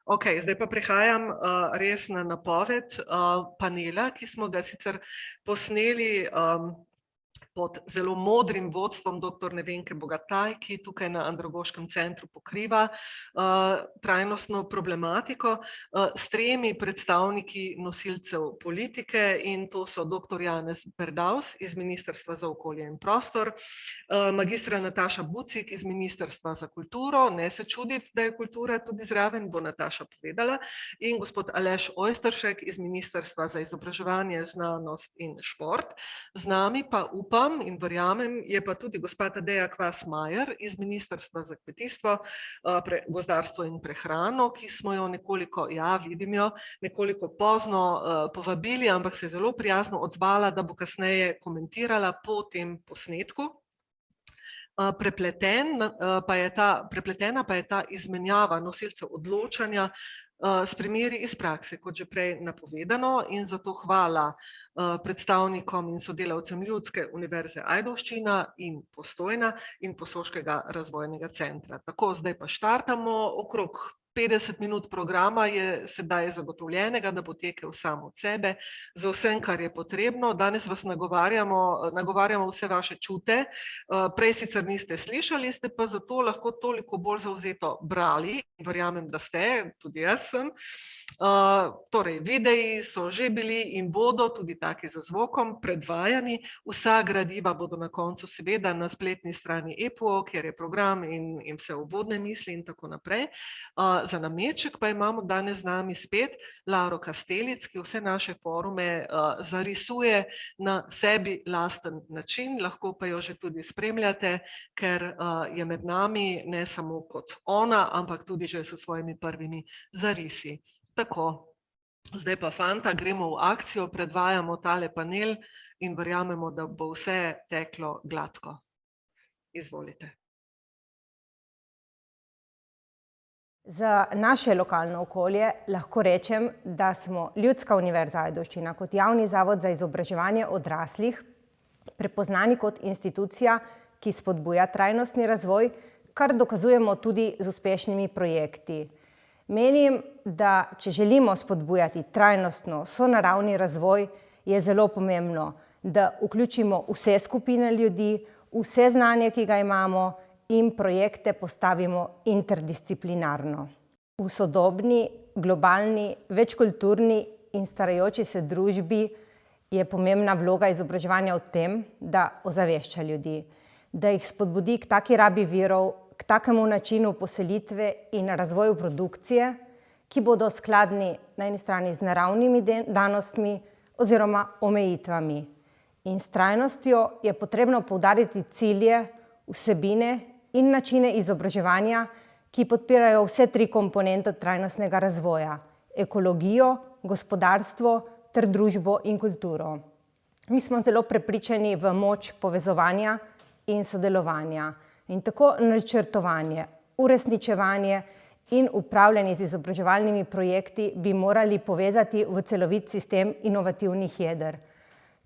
Ok, zdaj pa prihajam res na napoved panela, ki smo ga sicer posneli pod zelo modrim vodstvom dr. Nevenke Bogataj, ki tukaj na Andragoškem centru pokriva trajnostno problematiko s 3 predstavniki nosilcev politike, in to so dr. Janez Berdavs iz Ministrstva za okolje in prostor, magistra Nataša Bucik iz Ministrstva za kulturo, ne se čuditi, da je kultura tudi zraven, bo Nataša povedala, in gospod Aleš Ojsteršek iz Ministrstva za izobraževanje, znanost in šport. Z nami pa upam in verjamem, je pa tudi gospa Tadeja Kvas-Majer iz Ministrstva za kmetijstvo, gozdarstvo in prehrano, ki smo jo nekoliko, vidim jo, nekoliko pozno povabili, ampak se je zelo prijazno odzvala, da bo kasneje komentirala po tem posnetku. Prepletena pa je ta izmenjava nosilcev odločanja s primeri iz prakse, kot že prej napovedano, in zato hvala predstavnikom in sodelavcem Ljudske univerze Ajdovščina in Postojna in Posoškega razvojnega centra. Tako, zdaj pa štartamo, okrog 50 minut programa je sedaj zagotovljenega, da bo tekel sam od sebe, za vsem, kar je potrebno. Danes vas nagovarjamo vse vaše čute, prej sicer niste slišali, ste pa zato lahko toliko bolj zavzeto brali, verjamem, da ste, tudi jaz sem. Torej, videi so že bili in bodo, tudi taki za zvokom, predvajani. Vsa gradiva bodo na koncu seveda na spletni strani EPUO, kjer je program in vse uvodne misli in tako naprej. Za nameček pa imamo danes z nami spet Laro Kastelic, ki vse naše forume zarisuje na sebi lasten način, lahko pa jo že tudi spremljate, ker je med nami ne samo kot ona, ampak tudi že s svojimi prvimi zarisi. Tako, zdaj pa fanta, gremo v akcijo, predvajamo tale panel in verjamemo, da bo vse teklo gladko. Izvolite. Za naše lokalno okolje lahko rečem, da smo Ljudska univerza Ajdovščina kot javni zavod za izobraževanje odraslih prepoznani kot institucija, ki spodbuja trajnostni razvoj, kar dokazujemo tudi z uspešnimi projekti. Menim, da če želimo spodbujati trajnostno sonaravni razvoj, je zelo pomembno, da vključimo vse skupine ljudi, vse znanje, ki ga imamo, in projekte postavimo interdisciplinarno. V sodobni, globalni, večkulturni in starajoči se družbi je pomembna vloga izobraževanja v tem, da ozavešča ljudi, da jih spodbudi k taki rabi virov, k takemu načinu poselitve in razvoju produkcije, ki bodo skladni na eni strani z naravnimi danostmi oziroma omejitvami. In s trajnostjo je potrebno poudariti cilje, vsebine in načine izobraževanja, ki podpirajo vse 3 komponente trajnostnega razvoja: ekologijo, gospodarstvo ter družbo in kulturo. Mi smo zelo prepričani v moč povezovanja in sodelovanja. In tako načrtovanje, uresničevanje in upravljanje z izobraževalnimi projekti bi morali povezati v celovit sistem inovativnih jeder.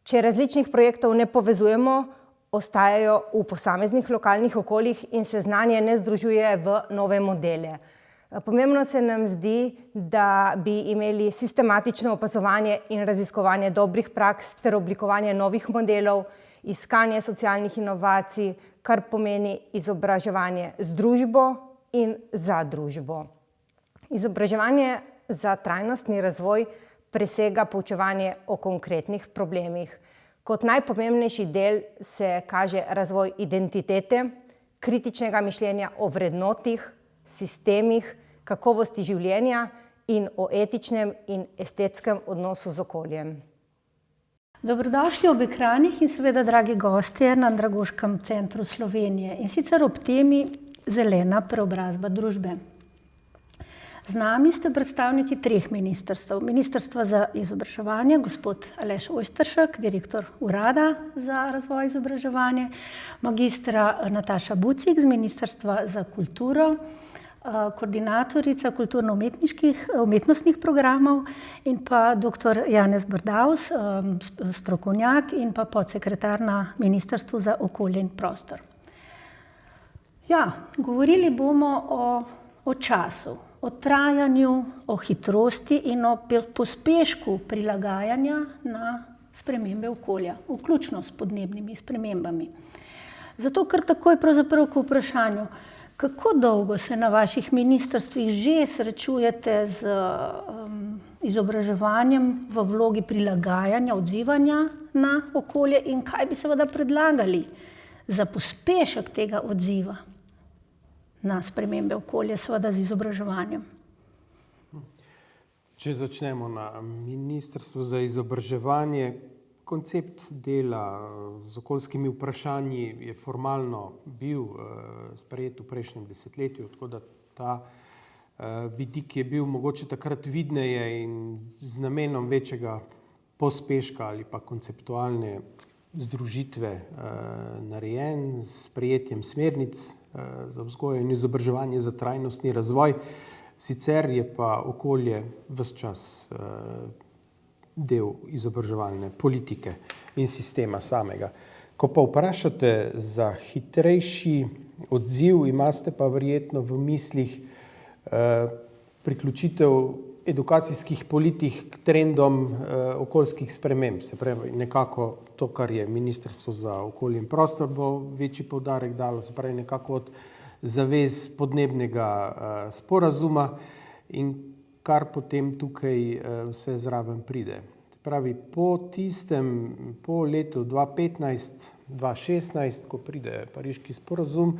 Če različnih projektov ne povezujemo, ostajajo v posameznih lokalnih okoljih in se znanje ne združuje v nove modele. Pomembno se nam zdi, da bi imeli sistematično opazovanje in raziskovanje dobrih praks ter oblikovanje novih modelov, iskanje socialnih inovacij, kar pomeni izobraževanje z družbo in za družbo. Izobraževanje za trajnostni razvoj presega poučevanje o konkretnih problemih. Kot najpomembnejši del se kaže razvoj identitete, kritičnega mišljenja o vrednotih, sistemih, kakovosti življenja in o etičnem in estetskem odnosu z okoljem. Dobrodošli ob ekranih in seveda dragi gostje na Andragoškem centru Slovenije, in sicer ob temi zelena preobrazba družbe. Z nami ste predstavniki 3 ministrstev. Ministrstva za izobraževanje, gospod Aleš Ojsteršek, direktor Urada za razvoj izobraževanja, magistra Nataša Bucik z Ministrstva za kulturo, koordinatorica kulturno-umetnostnih programov, in pa dr. Janez Berdavs, strokovnjak in pa podsekretar na Ministrstvu za okolje in prostor. Govorili bomo o času. o trajanju, o hitrosti in o pospešku prilagajanja na spremembe okolja, vključno s podnebnimi spremembami. Zato kar takoj pravzaprav k vprašanju, kako dolgo se na vaših ministrstvih že srečujete z izobraževanjem v vlogi prilagajanja, odzivanja na okolje in kaj bi seveda predlagali za pospešek tega odziva na spremembe okolja, seveda z izobraževanjem? Če začnemo na Ministrstvu za izobraževanje, koncept dela z okoljskimi vprašanji je formalno bil sprejet v prejšnjem desetletju, tako da ta vidik je bil mogoče takrat vidneje in z namenom večjega pospeška ali pa konceptualne združitve narejen s sprejetjem smernic za vzgojo in izobraževanje za trajnostni razvoj. Sicer je pa okolje ves čas del izobraževalne politike in sistema samega. Ko pa vprašate za hitrejši odziv, imate pa verjetno v mislih priključitev edukacijskih politik k trendom okoljskih sprememb. Se pravi, nekako to, kar je Ministrstvo za okolje in prostor, bo večji poudarek dalo, se pravi, nekako od zavez podnebnega sporazuma in kar potem tukaj vse zraven pride. Se pravi, po letu 2015-2016, ko pride Pariški sporazum,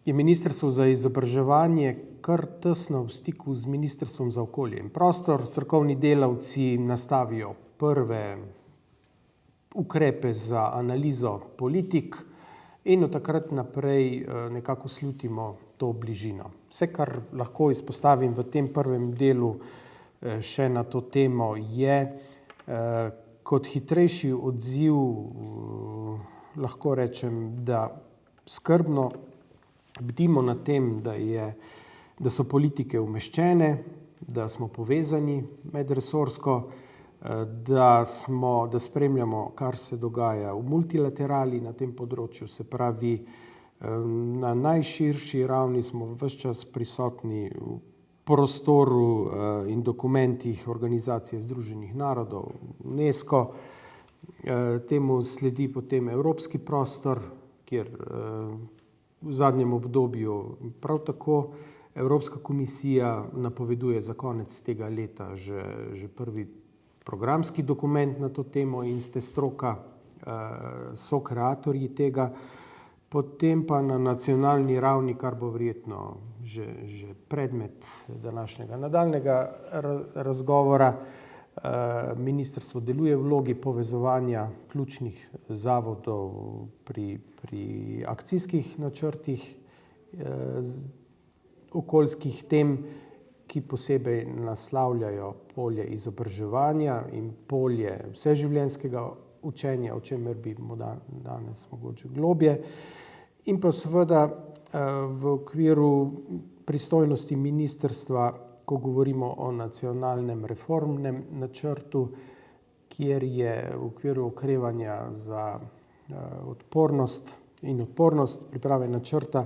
je Ministrstvo za izobraževanje kar tesno v stiku z Ministrstvom za okolje in prostor. Strokovni delavci nastavijo prve ukrepe za analizo politik in od takrat naprej nekako slutimo to bližino. Vse, kar lahko izpostavim v tem prvem delu še na to temo, je kot hitrejši odziv, lahko rečem, da skrbno bdimo nad tem, da so politike umeščene, da smo povezani medresorsko, da spremljamo, kar se dogaja v multilaterali na tem področju, se pravi, na najširši ravni smo ves čas prisotni v prostoru in dokumentih Organizacije združenih narodov, UNESCO. Temu sledi potem evropski prostor, kjer v zadnjem obdobju prav tako Evropska komisija napoveduje za konec tega leta že prvi programski dokument na to temo in ste stroka, so kreatorji tega. Potem pa na nacionalni ravni, kar bo verjetno že predmet današnjega nadaljnega razgovora, ministrstvo deluje v vlogi povezovanja ključnih zavodov pri akcijskih načrtih okoljskih tem, ki posebej naslavljajo polje izobraževanja in polje vseživljenjskega učenja, o čemer bi danes mogoče globje. In pa seveda v okviru pristojnosti ministrstva, ko govorimo o nacionalnem reformnem načrtu, kjer je v okviru okrevanja za odpornost priprave načrta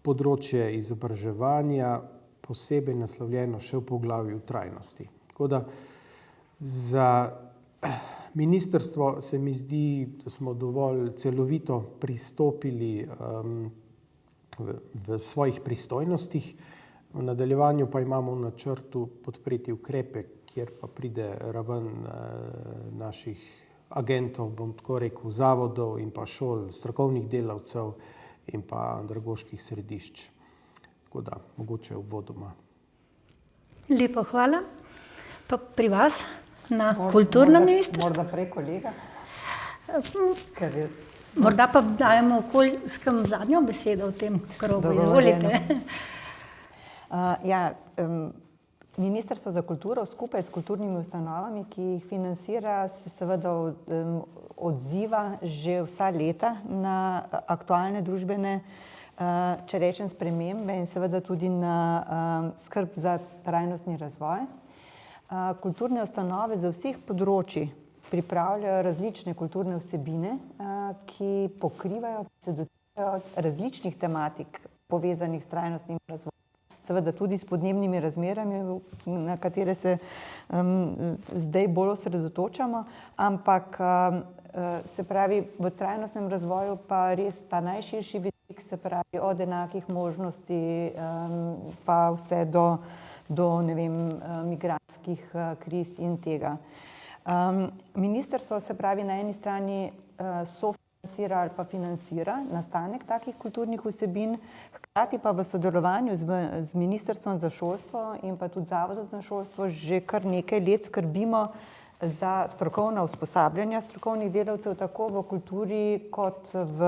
področje izobraževanja posebej naslovljeno še v poglavju trajnosti. Tako da za ministrstvo se mi zdi, da smo dovolj celovito pristopili v svojih pristojnostih. V nadaljevanju pa imamo v načrtu podpreti ukrepe, kjer pa pride raven naših agentov, bom tako rekel, zavodov in pa šol, strokovnih delavcev in pa andragoških središč. Tako da, mogoče uvodoma. Lepo hvala. Pa pri vas na kulturnem ministrstvu? Morda prej kolega. Morda pa dajemo okoljskem zadnjo besedo v tem krogu. Izvolite. Ministrstvo za kulturo skupaj s kulturnimi ustanovami, ki jih financira, se seveda odziva že vsa leta na aktualne družbene, če rečem, spremembe in seveda tudi na skrb za trajnostni razvoj. Kulturne ustanove za vseh področji pripravljajo različne kulturne vsebine, ki pokrivajo, se dotikajo različnih tematik povezanih s trajnostnim razvojem. seveda tudi s podnebnimi razmerami, na katere se zdaj bolj osredotočamo, ampak se pravi v trajnostnem razvoju pa res ta najširši vidik, se pravi od enakih možnosti pa vse do ne vem, migrantskih kriz in tega. Ministrstvo se pravi na eni strani sofinancira ali pa financira nastanek takih kulturnih vsebin, hkrati pa v sodelovanju z Ministrstvom za šolstvo in pa tudi Zavodom za šolstvo že kar nekaj let skrbimo za strokovna usposabljanja strokovnih delavcev tako v kulturi kot v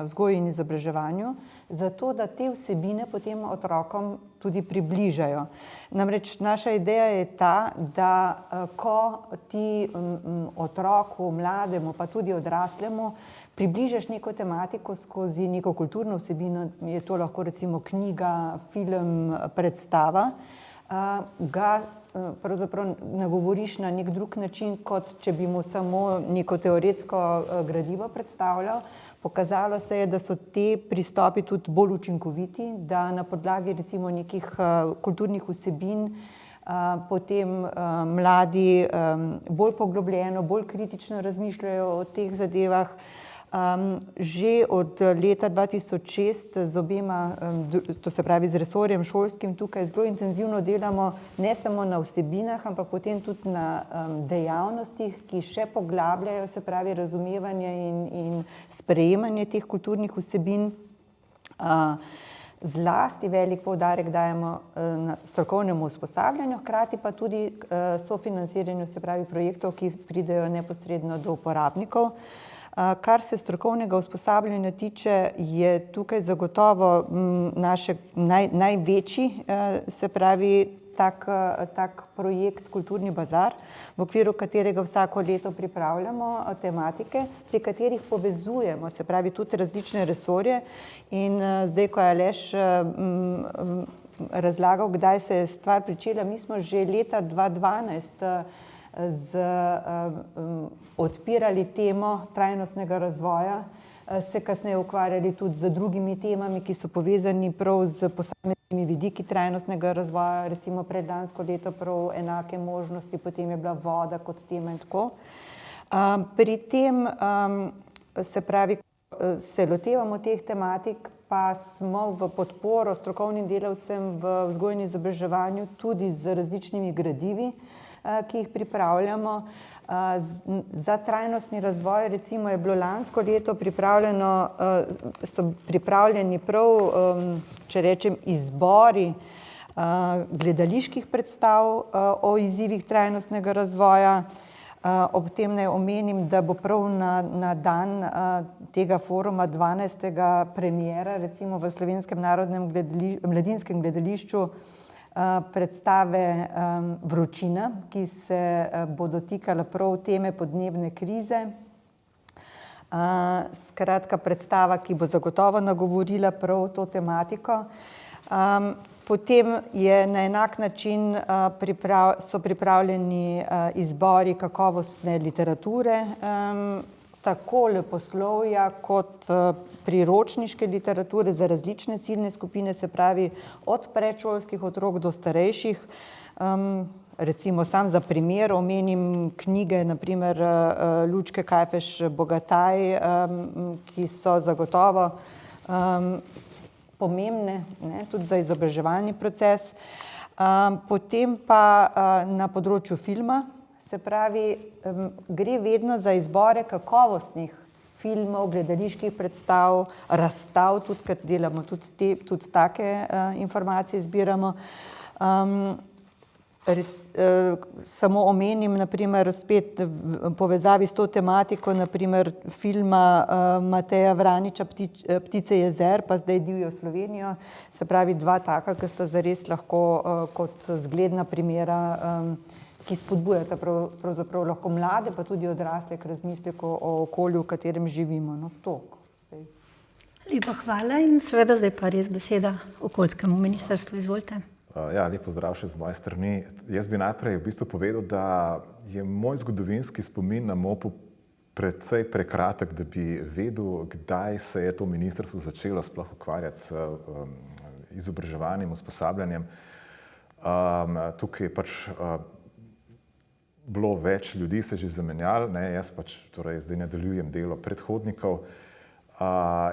vzgoji in izobraževanju, zato da te vsebine potem otrokom tudi približajo. Namreč naša ideja je ta, da ko ti otroku, mlademu pa tudi odraslemu približaš neko tematiko skozi neko kulturno vsebino, je to lahko recimo knjiga, film, predstava, ga pravzaprav nagovoriš na nek drug način, kot če bi mu samo neko teoretsko gradivo predstavljal. Pokazalo se je, da so te pristopi tudi bolj učinkoviti, da na podlagi recimo nekih kulturnih vsebin potem mladi bolj poglobljeno, bolj kritično razmišljajo o teh zadevah. Že od leta 2006 z obema, to se pravi z resorjem šolskim, tukaj zelo intenzivno delamo ne samo na vsebinah, ampak potem tudi na dejavnostih, ki še poglabljajo, se pravi razumevanje in sprejemanje teh kulturnih vsebin. Zlasti velik poudarek dajemo na strokovnemu usposabljanju, hkrati pa tudi sofinanciranju, se pravi projektov, ki pridejo neposredno do uporabnikov. Kar se strokovnega usposabljanja tiče, je tukaj zagotovo naš največji, se pravi, tak projekt Kulturni bazar, v okviru katerega vsako leto pripravljamo tematike, pri katerih povezujemo, se pravi, tudi različne resorje. In zdaj, ko je Aleš razlagal, kdaj se je stvar pričela, mi smo že leta 2012 odpirali temo trajnostnega razvoja, se kasneje ukvarjali tudi z drugimi temami, ki so povezani prav z posameznimi vidiki trajnostnega razvoja, recimo predlansko leto prav enake možnosti, potem je bila voda kot tema in tako. Pri tem se pravi, se lotevamo teh tematik, pa smo v podporo strokovnim delavcem v vzgoji in izobraževanju tudi z različnimi gradivi, ki jih pripravljamo. Za trajnostni razvoj recimo je bilo lansko leto pripravljeno, so pripravljeni prav, če rečem, izbori gledaliških predstav o izzivih trajnostnega razvoja. Ob tem naj omenim, da bo prav na dan tega foruma 12. premiera recimo v Slovenskem narodnem mladinskem gledališču predstave Vročina, ki se bo dotikala prav teme podnebne krize. Skratka, predstava, ki bo zagotovo nagovorila prav to tematiko. Potem je na enak način so pripravljeni izbori kakovostne literature, tako leposlovja kot priročniške literature za različne ciljne skupine, se pravi od predšolskih otrok do starejših. Recimo sam za primer omenim knjige, na primer Lučke Kajfeš Bogataj, ki so zagotovo pomembne, ne, tudi za izobraževalni proces. Potem pa na področju filma, se pravi, gre vedno za izbore kakovostnih filmov, gledaliških predstav, razstav, tudi ker delamo tudi take informacije zbiramo. Samo omenim, naprimer, spet v povezavi s to tematiko, naprimer filma Mateja Vraniča Ptice jezer, pa zdaj Divjo Slovenijo, se pravi dva taka, ki sta zares lahko kot zgledna primera, ki spodbujata pravzaprav lahko mlade, pa tudi odrasle k razmisleku o okolju, v katerem živimo. No, toliko. Lepa hvala in seveda zdaj pa res beseda okoljskemu ministrstvu. Izvolite. Ja, lep pozdrav še z moje strani. Jaz bi najprej v bistvu povedal, da je moj zgodovinski spomin na MOP-u precej prekratek, da bi vedel, kdaj se je to ministrstvo začelo sploh ukvarjati s izobraževanjem, usposabljanjem. Tukaj je pač bilo več ljudi, se že zamenjali, jaz pač torej zdaj nadaljujem delo predhodnikov.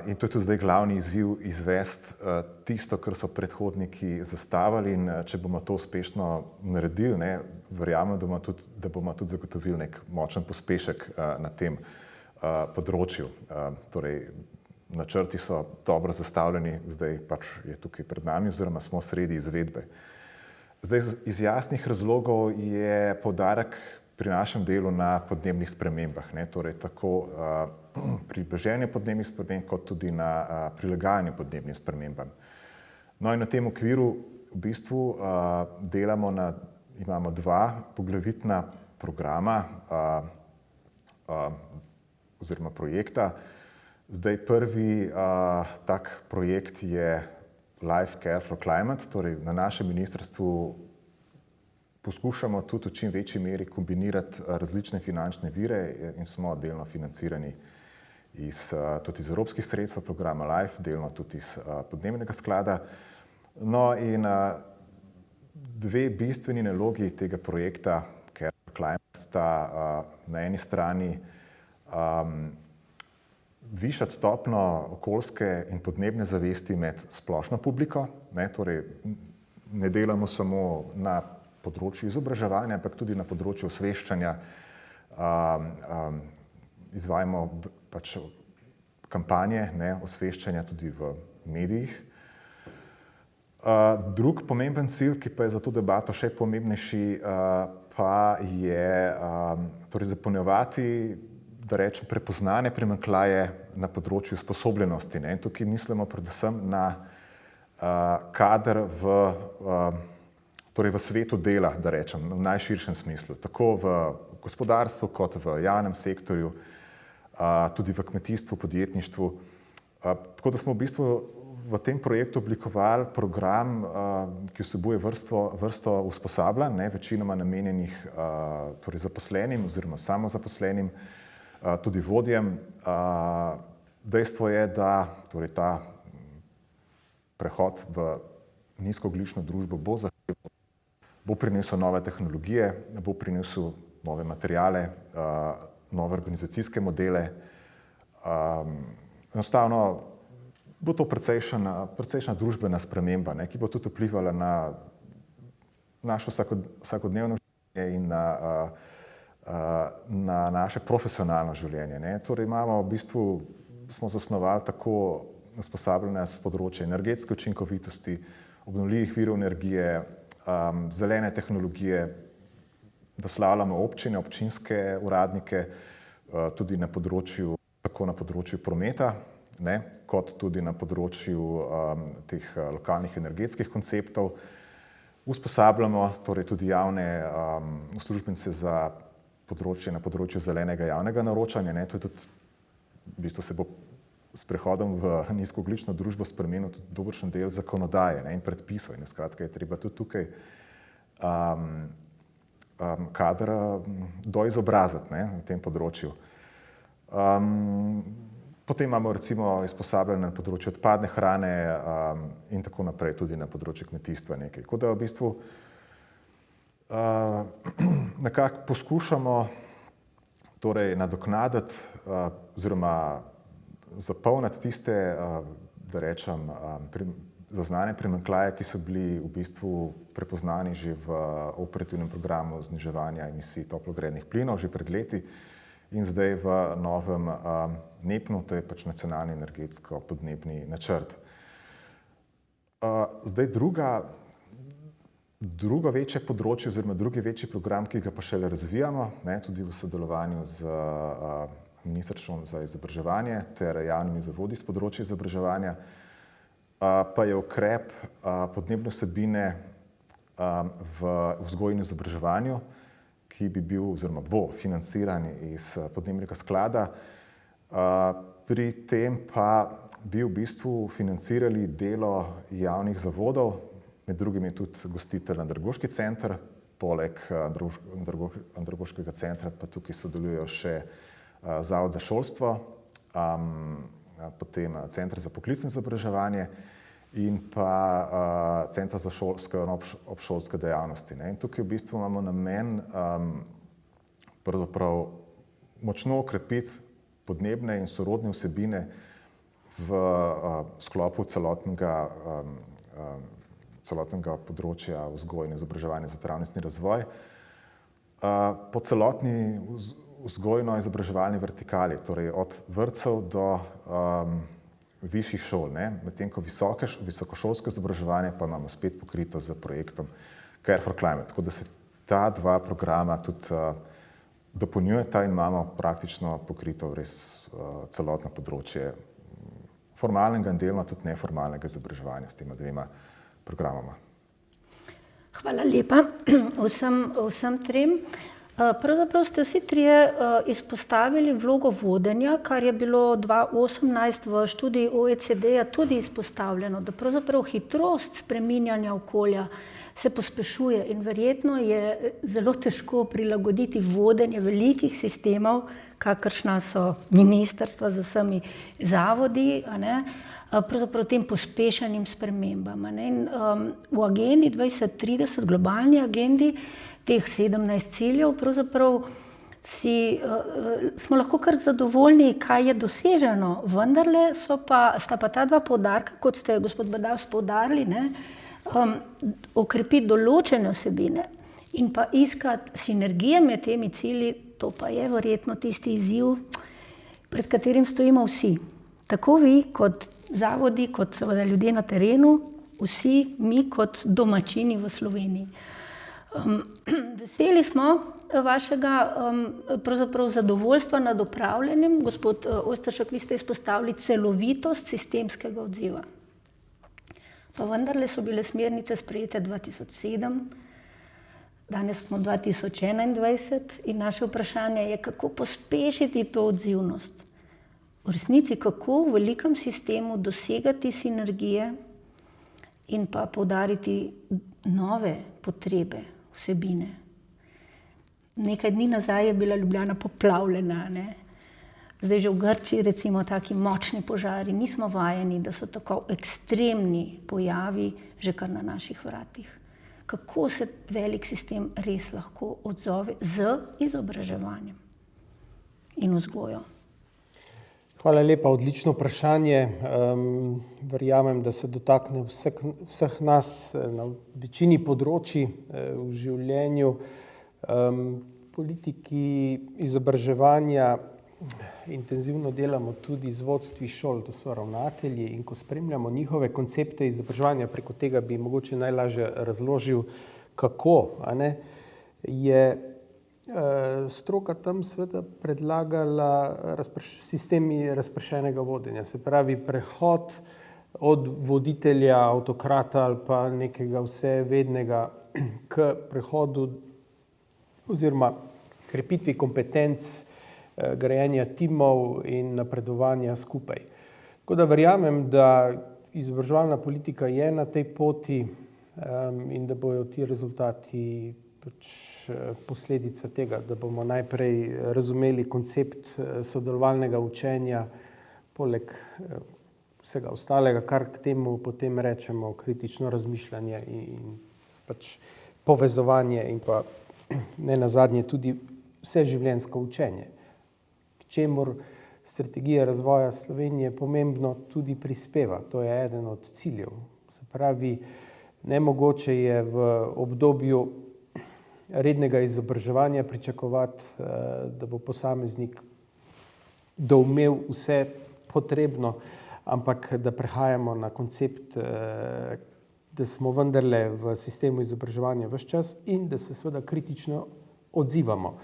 In to je tudi zdaj glavni izziv izvesti tisto, kar so predhodniki zastavili, in če bomo to uspešno naredili, verjamem, da bomo tudi zagotovili nek močen pospešek na tem področju. Torej, načrti so dobro zastavljeni, zdaj pač je tukaj pred nami oziroma smo sredi izvedbe. Zdaj, iz jasnih razlogov je poudarek pri našem delu na podnebnih spremembah, torej tako pri blaženju podnebnih sprememb, kot tudi na prilagajanju podnebnim spremembam. No in v tem okviru v bistvu imamo dva poglavitna programa oziroma projekta. Zdaj prvi tak projekt je Life Care for Climate, torej na našem ministrstvu poskušamo tudi v čim večji meri kombinirati različne finančne vire in smo delno financirani tudi iz evropskih sredstev programa LIFE, delno tudi iz podnebnega sklada. No in dve bistveni nalogi tega projekta Care for Climate sta na eni strani višati stopnjo okoljske in podnebne zavesti med splošno publiko, torej ne delamo samo na področju izobraževanja, ampak tudi na področju osveščanja. Izvajamo pač kampanje osveščanja tudi v medijih. Drug pomemben cilj, ki pa je za to debato še pomembnejši, pa je torej zapolnjevati, da rečem, prepoznane primanjkljaje na področju usposobljenosti. Tukaj mislimo predvsem na kader v svetu dela, da rečem, v najširšem smislu, tako v gospodarstvu kot v javnem sektorju, tudi v kmetijstvu, podjetništvu. Tako da smo v bistvu v tem projektu oblikovali program, ki vsebuje vrsto usposabljanj, večinoma namenjenih torej zaposlenim oziroma samozaposlenim, tudi vodjem. Dejstvo je, da torej ta prehod v nizkoogljično družbo bo prinesel nove tehnologije, bo prinesel nove materiale, nove organizacijske modele. Enostavno bo to precejšnja družbena sprememba, ki bo tudi vplivala na naše vsakodnevno življenje in na naše profesionalno življenje. Torej smo zasnovali tako usposabljanja s področja energetske učinkovitosti, obnovljivih virov energije, zelene tehnologije, da naslavljamo občine, občinske uradnike, tudi tako na področju prometa, kot tudi na področju teh lokalnih energetskih konceptov. Usposabljamo torej tudi javne uslužbence za področje na področju zelenega javnega naročanja. To je tudi, v bistvu se bo s prehodom v nizkoogljično družbo spremenil tudi dobršen del zakonodaje in predpisov. In skratka je treba tudi tukaj kader doizobraziti na tem področju. Potem imamo recimo usposabljanje na področju odpadne hrane in tako naprej, tudi na področju kmetijstva nekaj. Tako da v bistvu nekako poskušamo torej nadoknaditi oziroma zapolniti tiste, da rečem, zaznane primanjkljaje, ki so bili v bistvu prepoznani že v operativnem programu zniževanja emisij toplogrednih plinov že pred leti in zdaj v novem NEPN-u, to je pač nacionalni energetsko-podnebni načrt. Zdaj drugo večje področje oziroma drugi večji program, ki ga pa šele razvijamo, tudi v sodelovanju z Ministrstvom za izobraževanje ter javnimi zavodi s področja izobraževanja, pa je ukrep podnebne vsebine v vzgoji in izobraževanju, ki bi bil oziroma bo financiran iz podnebnega sklada. Pri tem pa bi v bistvu financirali delo javnih zavodov, med drugim je tudi gostitelj Andragoški center, poleg Andragoškega centra pa tukaj sodelujejo še Zavod za šolstvo, potem Center za poklicno izobraževanje in pa Center za šolske in obšolske dejavnosti. In tukaj v bistvu imamo namen pravzaprav močno okrepiti podnebne in sorodne vsebine v sklopu celotnega področja vzgoje in izobraževanja za trajnostni razvoj. Po celotni vzgojno-izobraževalni vertikali, torej od vrtcev do višjih šol, medtem ko visokošolsko izobraževanje pa imamo spet pokrito z projektom Care for Climate. Tako da se ta dva programa tudi dopolnjujeta in imamo praktično pokrito res celotno področje formalnega in delno tudi neformalnega izobraževanja s tema dvema programoma. Hvala lepa vsem trem. Pravzaprav ste vsi trije izpostavili vlogo vodenja, kar je bilo 2018 v študiji OECD-ja tudi izpostavljeno, da pravzaprav hitrost spreminjanja okolja se pospešuje in verjetno je zelo težko prilagoditi vodenje velikih sistemov, kakršna so ministrstva z vsemi zavodi, pravzaprav tem pospešenim spremembam. In v agendi 2030, globalni agendi, teh 17 ciljev, pravzaprav smo lahko kar zadovoljni, kaj je doseženo, vendarle sta pa ta dva poudarka, kot ste, gospod Badaus, poudarili, okrepiti določene vsebine in pa iskati sinergije med temi cilji, to pa je verjetno tisti izziv, pred katerim stojimo vsi. Tako vi kot zavodi, kot seveda ljudje na terenu, vsi mi kot domačini v Sloveniji. Veseli smo vašega pravzaprav zadovoljstva nad upravljanjem. Gospod Ojsteršek, vi ste izpostavili celovitost sistemskega odziva. Pa vendarle so bile smernice sprejete 2007, danes smo 2021 in naše vprašanje je, kako pospešiti to odzivnost. V resnici, kako v velikem sistemu dosegati sinergije in pa poudariti nove potrebe, vsebine. Nekaj dni nazaj je bila Ljubljana poplavljena, Zdaj že v Grčiji recimo taki močni požari, nismo vajeni, da so tako ekstremni pojavi že kar na naših vratih. Kako se velik sistem res lahko odzove z izobraževanjem in vzgojo? Hvala lepa, odlično vprašanje. Verjamem, da se dotakne vseh nas na večini področji v življenju. Politiki izobraževanja intenzivno delamo tudi z vodstvi šol, to so ravnatelji, in ko spremljamo njihove koncepte izobraževanja, preko tega bi mogoče najlažje razložil, kako, je stroka tam seveda predlagala sistemi razpršenega vodenja, se pravi prehod od voditelja, avtokrata ali pa nekega vsevednega k prehodu oziroma krepitvi kompetenc, grajenja timov in napredovanja skupaj. Tako da verjamem, da izobraževalna politika je na tej poti in da bojo ti rezultati posledica tega, da bomo najprej razumeli koncept sodelovalnega učenja, poleg vsega ostalega, kar k temu potem rečemo kritično razmišljanje in povezovanje in pa ne nazadnje tudi vseživljenjsko učenje, k čemur strategija razvoja Slovenije pomembno tudi prispeva. To je eden od ciljev. Se pravi, nemogoče je v obdobju rednega izobraževanja pričakovati, da bo posameznik doumel vse potrebno, ampak da prehajamo na koncept, da smo vendarle v sistemu izobraževanja ves čas in da se seveda kritično odzivamo.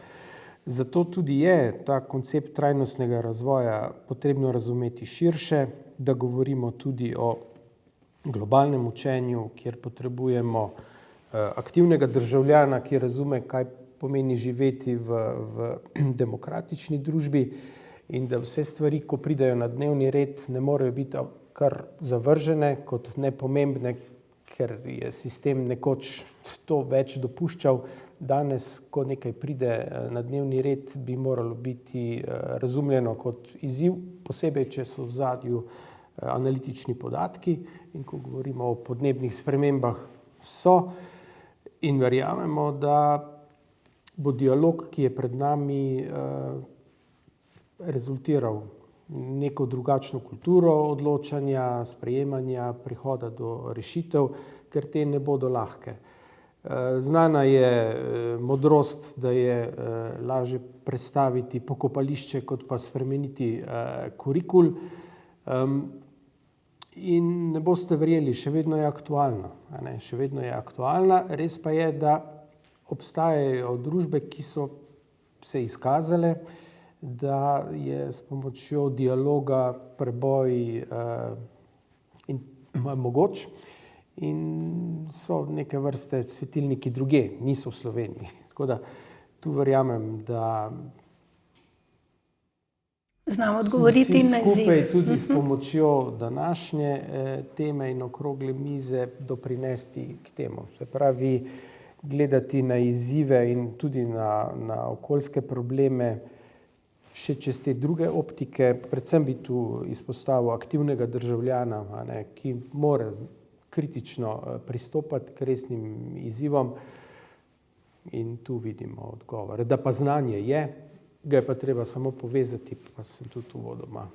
Zato tudi je ta koncept trajnostnega razvoja potrebno razumeti širše, da govorimo tudi o globalnem učenju, kjer potrebujemo aktivnega državljana, ki razume, kaj pomeni živeti v demokratični družbi in da vse stvari, ko pridejo na dnevni red, ne morejo biti kar zavržene kot nepomembne, ker je sistem nekoč to več dopuščal. Danes, ko nekaj pride na dnevni red, bi moralo biti razumljeno kot izziv, posebej, če so v ozadju analitični podatki in ko govorimo o podnebnih spremembah so in verjamemo, da bo dialog, ki je pred nami, rezultiral neko drugačno kulturo odločanja, sprejemanja, prihoda do rešitev, ker te ne bodo lahke. Znana je modrost, da je lažje prestaviti pokopališče, kot pa spremeniti kurikul. In ne boste verjeli, še vedno je aktualna. Še vedno je aktualna. Res pa je, da obstajajo družbe, ki so se izkazale, da je s pomočjo dialoga preboj mogoč in so neke vrste svetilniki drugje, niso v Sloveniji. Tako da tu verjamem, da znamo odgovoriti na izziv. Skupaj tudi s pomočjo današnje teme in okrogle mize doprinesti k temu. Se pravi, gledati na izzive in tudi na okoljske probleme še čez te druge optike. Predvsem bi tu izpostavil aktivnega državljana, ki mora kritično pristopati k resnim izzivom in tu vidimo odgovore. Da pa znanje je, ga je pa treba samo povezati, pa sem tudi uvodoma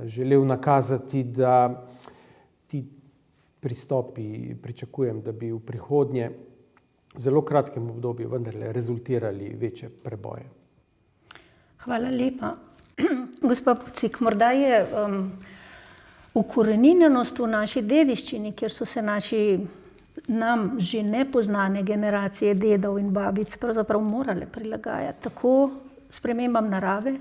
želel nakazati, da ti pristopi pričakujem, da bi v prihodnje v zelo kratkem obdobju vendarle rezultirali večje preboje. Hvala lepa. Gospa Pucik, morda je ukoreninjenost v naši dediščini, kjer so se nam že nepoznane generacije dedov in babic pravzaprav morale prilagajati tako spremembam narave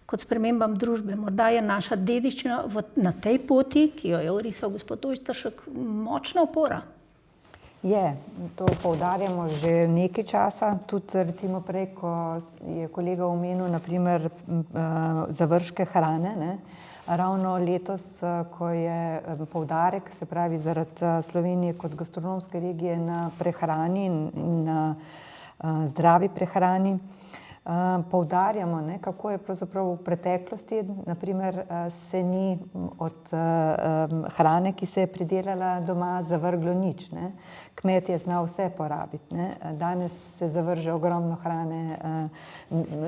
kot spremembam družbe. Morda je naša dediščina na tej poti, ki jo je orisal gospod Ojsteršek, močna opora. Je, to poudarjamo že nekaj časa, tudi recimo prej, ko je kolega omenil naprimer završke hrane, ne? Ravno letos, ko je poudarek, se pravi zaradi Slovenije kot gastronomske regije na prehrani in na zdravi prehrani, poudarjamo, ne, kako je pravzaprav v preteklosti, naprimer se ni od hrane, ki se je pridelala doma, zavrglo nič. Ne. Kmet je znal vse porabiti. Ne. Danes se zavrže ogromno hrane,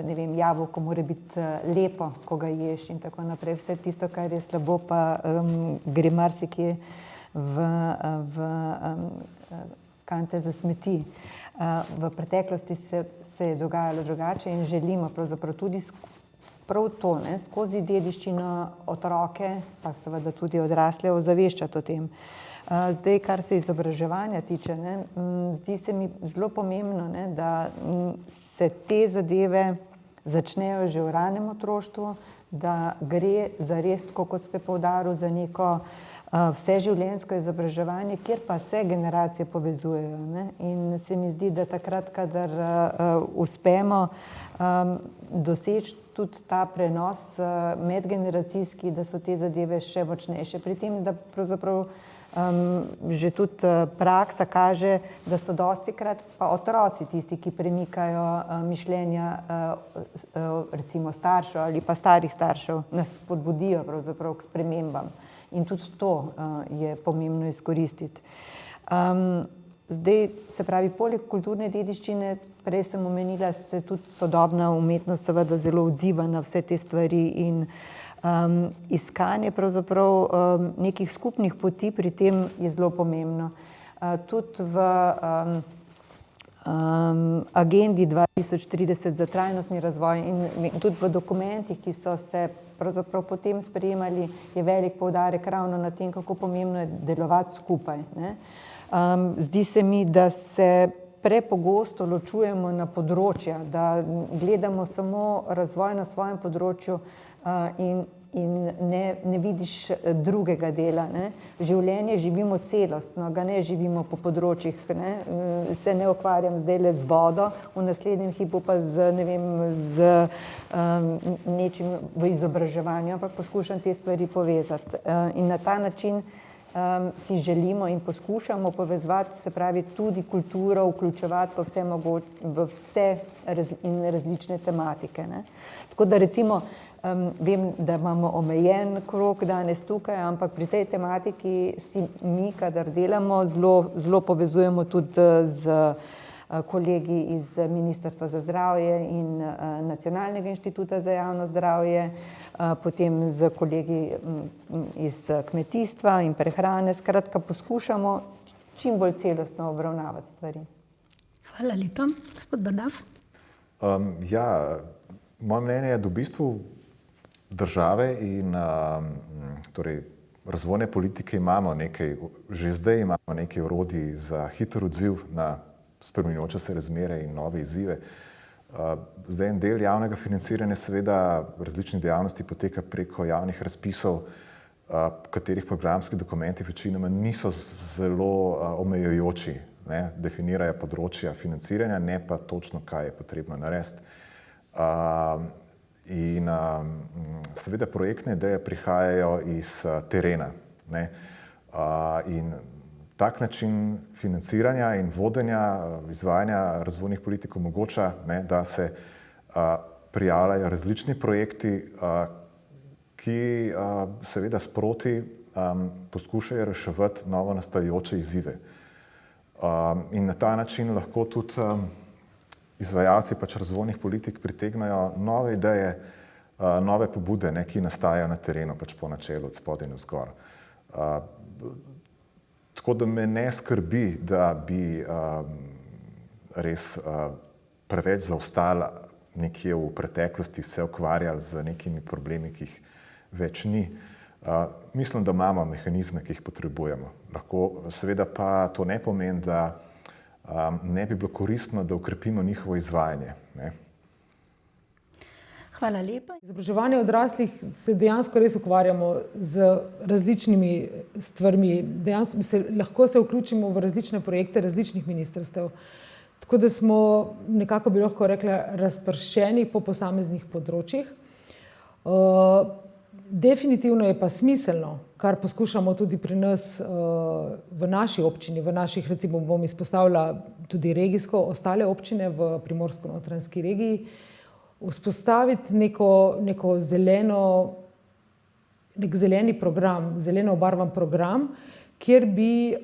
ne vem, jabolko mora biti lepo, ko ga ješ in tako naprej. Vse tisto, kar je slabo, pa gre marsikje v kante za smeti. V preteklosti se je dogajalo drugače in želimo pravzaprav tudi prav to, ne, skozi dediščino otroke, pa seveda tudi odrasle, ozaveščati o tem. Zdaj, kar se izobraževanja tiče, ne, zdi se mi zelo pomembno, ne, da se te zadeve začnejo že v ranem otroštvu, da gre za res, kot ste poudarili, za neko vseživljenjsko izobraževanje, kjer pa se generacije povezujejo. Ne? In se mi zdi, da takrat, kadar uspemo doseči tudi ta prenos medgeneracijski, da so te zadeve še močnejše. Pri tem, da pravzaprav že tudi praksa kaže, da so dostikrat pa otroci tisti, ki premikajo mišljenja recimo staršev ali pa starih staršev, nas spodbudijo pravzaprav k spremembam. In tudi to je pomembno izkoristiti. Zdaj, se pravi, poleg kulturne dediščine, prej sem omenila, se tudi sodobna umetnost seveda zelo odziva na vse te stvari in iskanje pravzaprav nekih skupnih poti pri tem je zelo pomembno. Tudi v agendi 2030 za trajnostni razvoj in tudi v dokumentih, ki so se pravzaprav potem sprejemali, je velik poudarek ravno na tem, kako pomembno je delovati skupaj. Ne? Zdi se mi, da se prepogosto ločujemo na področja, da gledamo samo razvoj na svojem področju in ne vidiš drugega dela. Ne? Življenje živimo celostno, ga ne živimo po področjih. Ne? Se ne ukvarjam zdaj le z vodo, v naslednjem hipu pa z nečim v izobraževanju, ampak poskušam te stvari povezati. In na ta način si želimo in poskušamo povezovati, se pravi tudi kulturo vključevati v vse in različne tematike, ne. Tako da recimo vem, da imamo omejen krog danes tukaj, ampak pri tej tematiki si mi, kadar delamo, zelo povezujemo tudi z kolegi iz Ministrstva za zdravje in Nacionalnega inštituta za javno zdravje, potem z kolegi iz kmetijstva in prehrane. Skratka, poskušamo čim bolj celostno obravnavati stvari. Hvala lepa. Gospod Brdavs. Ja, moje mnenje je, da v bistvu države in torej razvojne politike imamo nekaj, že zdaj imamo nekaj orodij za hiter odziv na spreminjajoče se razmere in nove izzive. Zdaj en del javnega financiranja seveda različnih dejavnosti poteka preko javnih razpisov, katerih programski dokumenti večinoma niso zelo omejujoči, ne, definirajo področja financiranja, ne pa točno, kaj je potrebno narediti. In seveda projektne ideje prihajajo iz terena, ne, in tak način financiranja in vodenja, izvajanja razvojnih politik omogoča, ne, da se prijavljajo različni projekti, ki seveda sproti poskušajo reševati novo nastajajoče izzive. In na ta način lahko tudi izvajalci pač razvojnih politik pritegnajo nove ideje, nove pobude, ne, ki nastajajo na terenu, pač po načelu od spodaj navzgor. Tako da me ne skrbi, da bi res preveč zaostala nekje v preteklosti, se ukvarjali z nekimi problemi, ki jih več ni. Mislim, da imamo mehanizme, ki jih potrebujemo. Lahko, seveda pa to ne pomeni, da ne bi bilo koristno, da ukrepimo njihovo izvajanje, ne. Hvala lepa. Izobraževanje odraslih se dejansko res ukvarjamo z različnimi stvarmi. Lahko se vključimo v različne projekte različnih ministrstev. Tako da smo nekako bi lahko rekla razpršeni po posameznih področjih. Definitivno je pa smiselno, kar poskušamo tudi pri nas v naši občini, v naših, recimo bom izpostavila tudi regijsko, ostale občine v Primorsko-notranjski regiji, vzpostaviti nek zeleni program, zeleno obarvan program, kjer bi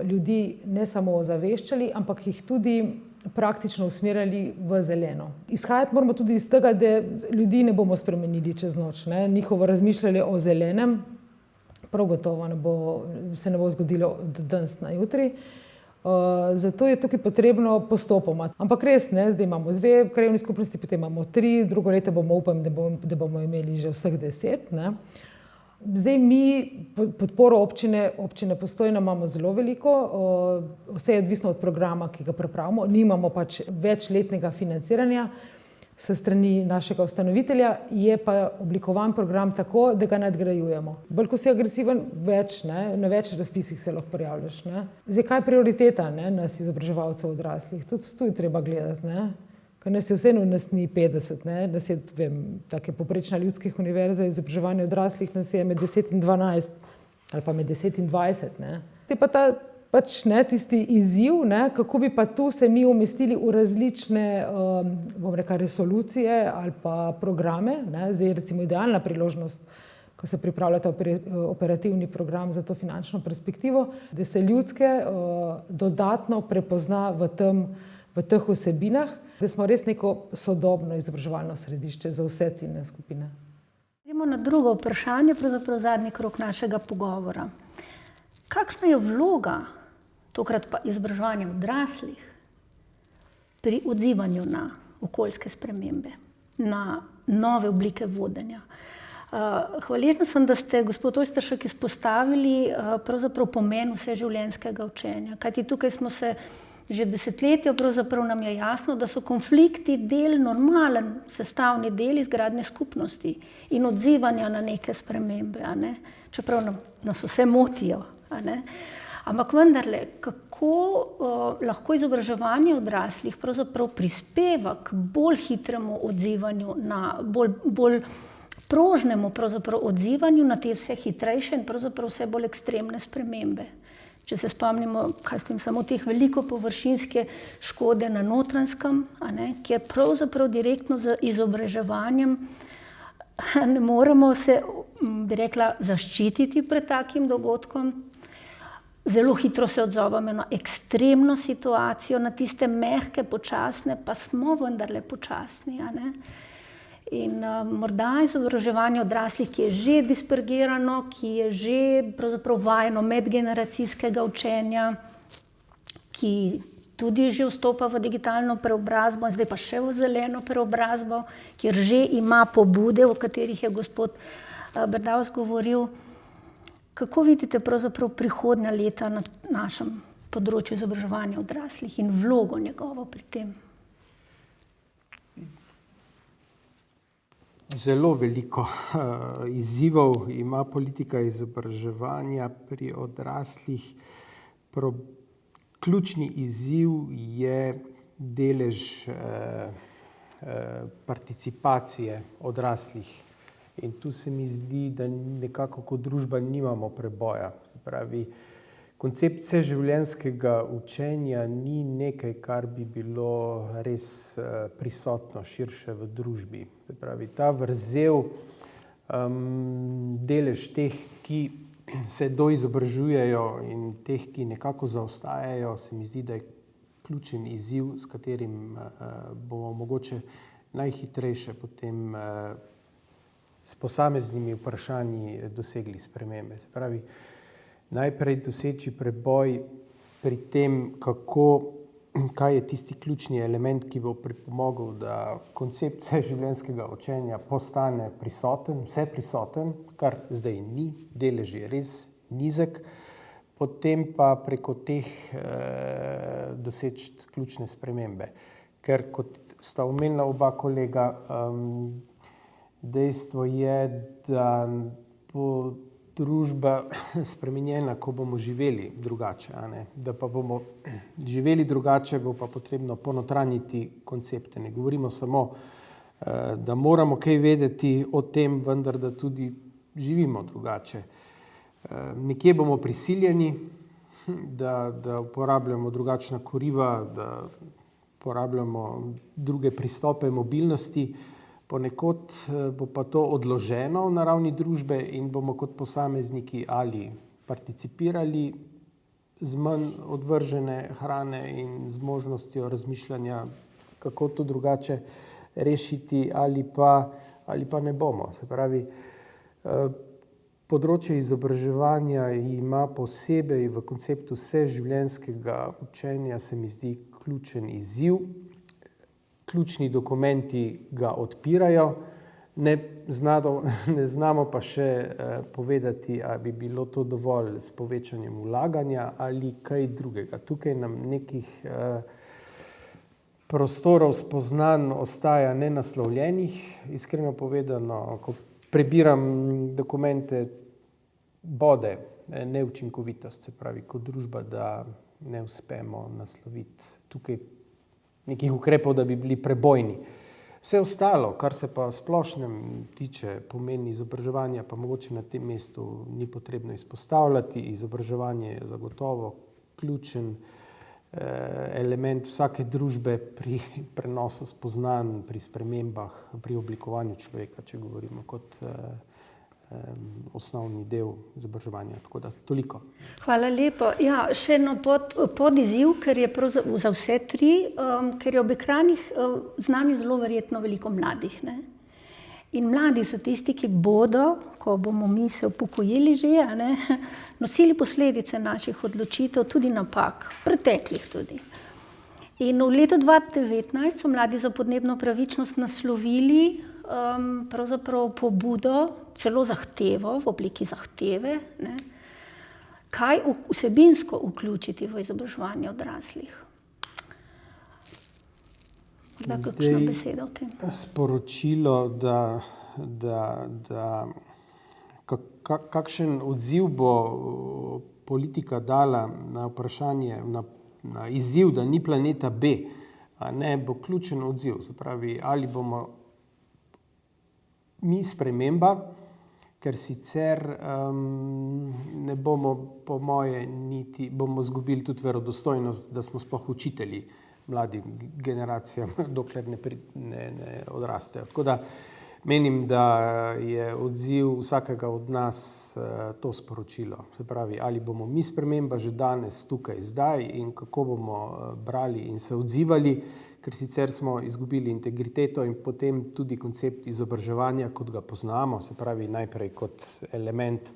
ljudi ne samo ozaveščali, ampak jih tudi praktično usmerjali v zeleno. Izhajati moramo tudi iz tega, da ljudi ne bomo spremenili čez noč, ne. Njihovo razmišljanje o zelenem prav gotovo se ne bo zgodilo od danes na jutri. Zato je tukaj potrebno postopoma. Ampak res, ne, zdaj imamo 2 krajevni skupnosti, potem imamo 3, drugo leto upam, da bomo imeli že vseh 10, ne. Zdaj mi podporo občine Postojna imamo zelo veliko, vse je odvisno od programa, ki ga pripravimo, nimamo pač večletnega financiranja s strani našega ustanovitelja, je pa oblikovan program tako, da ga nadgrajujemo. Bolj ko si agresiven, več, ne, na več razpisih se lahko prijavljaš, ne. Zdaj, kaj je prioriteta, ne, nas izobraževalcev odraslih? Tudi tu je treba gledati, ne. Ker nas je vseeno, nas ni 50, ne, nas je, take poprečna ljudskih univerza, izobraževanje odraslih nas je med 10 in 12, ali pa med 10 in 20, ne. Je pa ta pač, ne, tisti izziv, ne, kako bi pa tu se mi umestili v različne, bom rekla, resolucije ali pa programe, ne. Zdaj recimo idealna priložnost, ko se pripravljata operativni program za to finančno perspektivo, da se ljudske dodatno prepozna v teh vsebinah, da smo res neko sodobno izobraževalno središče za vse ciljne skupine. Gremo na drugo vprašanje, pravzaprav zadnji krog našega pogovora. Kakšna je vloga, tokrat pa izobraževanja odraslih, pri odzivanju na okoljske spremembe, na nove oblike vodenja? Hvaležna sem, da ste, gospod Ojsteršek, izpostavili pravzaprav pomen vseživljenjskega učenja, kajti tukaj smo se že desetletja, pravzaprav nam je jasno, da so konflikti normalen sestavni del izgradnje skupnosti in odzivanja na neke spremembe, a ne? Čeprav nas vse motijo, a ne? Ampak vendarle, kako lahko izobraževanje odraslih pravzaprav prispeva k bolj hitremu odzivanju na bolj prožnemu pravzaprav odzivanju na te vse hitrejše in pravzaprav vse bolj ekstremne spremembe. Če se spomnimo, samo teh veliko površinske škode na Notranjskem, kjer pravzaprav direktno z izobraževanjem ne moremo se, bi rekla, zaščititi pred takim dogodkom. Zelo hitro se odzovemo na ekstremno situacijo, na tiste mehke, počasne, pa smo vendarle počasni. In morda izobraževanje odraslih, ki je že dispergirano, ki je že pravzaprav vajeno medgeneracijskega učenja, ki tudi že vstopa v digitalno preobrazbo, zdaj pa še v zeleno preobrazbo, kjer že ima pobude, o katerih je gospod Berdavs govoril. Kako vidite pravzaprav prihodnja leta na našem področju izobraževanja odraslih in vlogo njegovo pri tem? Zelo veliko izzivov ima politika izobraževanja pri odraslih. Ključni izziv je delež participacije odraslih. In tu se mi zdi, da nekako kot družba nimamo preboja. Pravi, koncept vseživljenjskega učenja ni nekaj, kar bi bilo res prisotno širše v družbi. Pravi, ta vrzel delež teh, ki se doizobražujejo in teh, ki nekako zaostajajo, se mi zdi, da je ključen izziv, s katerim bomo mogoče najhitrejše potem s posameznimi vprašanji dosegli spremembe. Se pravi, najprej doseči preboj pri tem, kaj je tisti ključni element, ki bo pripomogel, da koncept vseživljenjskega učenja postane prisoten, vseprisoten, kar zdaj ni, delež je res nizek, potem pa preko teh doseči ključne spremembe. Ker kot sta omenila oba kolega, dejstvo je, da bo družba spremenjena, ko bomo živeli drugače. Da pa bomo živeli drugače, bo pa potrebno ponotranjiti koncepte. Ne govorimo samo, da moramo kaj vedeti o tem, vendar da tudi živimo drugače. Nekje bomo prisiljeni, da uporabljamo drugačna kuriva, da uporabljamo druge pristope mobilnosti. Ponekod bo pa to odloženo na ravni družbe in bomo kot posamezniki ali participirali z manj odvržene hrane in z možnostjo razmišljanja, kako to drugače rešiti, ali pa ne bomo. Se pravi, področje izobraževanja ima posebej v konceptu vseživljenjskega učenja, se mi zdi, ključen izziv. Ključni dokumenti ga odpirajo, ne znamo pa še povedati, ali bi bilo to dovolj s povečanjem vlaganja ali kaj drugega. Tukaj nam nekih prostorov spoznanj ostaja nenaslovljenih. Iskreno povedano, ko prebiram dokumente, bode neučinkovitost, se pravi, kot družba, da ne uspemo nasloviti tukaj nekih ukrepov, da bi bili prebojni. Vse ostalo, kar se pa splošnem tiče pomeni izobraževanja, pa mogoče na tem mestu ni potrebno izpostavljati. Izobraževanje je zagotovo ključen element vsake družbe pri prenosu spoznanj, pri spremembah, pri oblikovanju človeka, če govorimo kot osnovni del izobraževanja. Tako da toliko. Hvala lepo. Ja, še eno podizziv, ker je za vse tri, ker je ob ekranih z nami zelo verjetno veliko mladih. In mladi so tisti, ki bodo, ko bomo mi se upokojili že, nosili posledice naših odločitev, tudi napak, preteklih tudi. In v letu 2019 so Mladi za podnebno pravičnost naslovili pravzaprav pobudo, celo zahtevo, v obliki zahteve, kaj vsebinsko vključiti v izobraževanje odraslih. Morda kakšna beseda o tem? Sporočilo, kakšen odziv bo politika dala na vprašanje, na izziv, da ni planeta B, bo ključen odziv. Se pravi, ali bomo mi sprememba, ker sicer ne bomo, po moje, niti bomo izgubili tudi verodostojnost, da smo sploh učitelji mladim generacijam, dokler ne odrastejo. Tako da menim, da je odziv vsakega od nas to sporočilo. Se pravi, ali bomo mi sprememba že danes, tukaj, zdaj in kako bomo brali in se odzivali, ker sicer smo izgubili integriteto in potem tudi koncept izobraževanja, kot ga poznamo, se pravi najprej kot element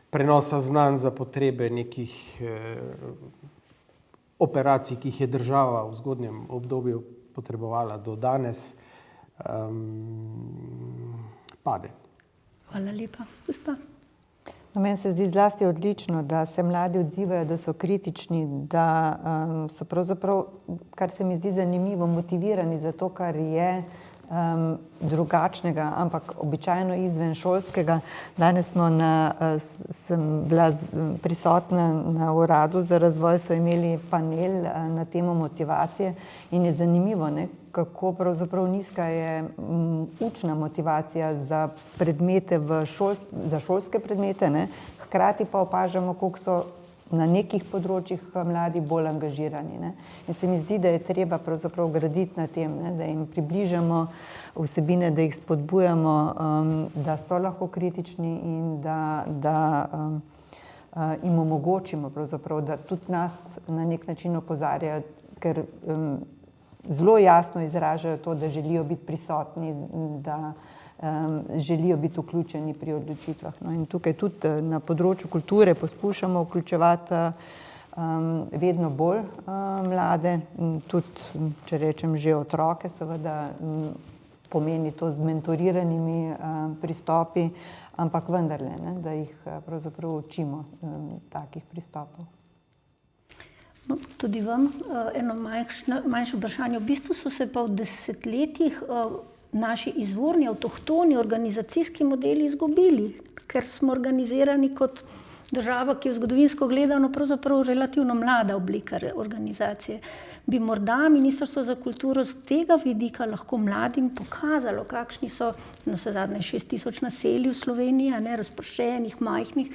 prenosa znanj za potrebe nekih operacij, ki jih je država v zgodnjem obdobju potrebovala do danes, pade. Hvala lepa. Gospa? No, meni se zdi zlasti odlično, da se mladi odzivajo, da so kritični, da so pravzaprav, kar se mi zdi zanimivo, motivirani za to, kar je drugačnega, ampak običajno izven šolskega. Danes sem bila prisotna na Uradu za razvoj, so imeli panel na temo motivacije in je zanimivo, kako pravzaprav nizka je učna motivacija za predmete za šolske predmete, hkrati pa opažamo, koliko so na nekih področjih mladi bolj angažirani. In se mi zdi, da je treba pravzaprav graditi na tem, da jim približamo vsebine, da jih spodbujamo, da so lahko kritični in da jim omogočimo pravzaprav, da tudi nas na nek način opozarjajo, ker zelo jasno izražajo to, da želijo biti prisotni, da želijo biti vključeni pri odločitvah. No, in tukaj tudi na področju kulture poskušamo vključevati vedno bolj mlade, tudi, če rečem, že otroke, seveda pomeni to z mentoriranimi pristopi, ampak vendarle, da jih pravzaprav učimo takih pristopov. No, tudi vam eno manjše vprašanje. V bistvu so se pa v desetletjih naši izvorni, avtohtoni organizacijski modeli izgubili, ker smo organizirani kot država, ki je zgodovinsko gledano pravzaprav relativno mlada oblika organizacije. Bi morda Ministrstvo za kulturo z tega vidika lahko mladim pokazalo, kakšni so navsezadnje 6000 naselij v Sloveniji, razpršenih, majhnih,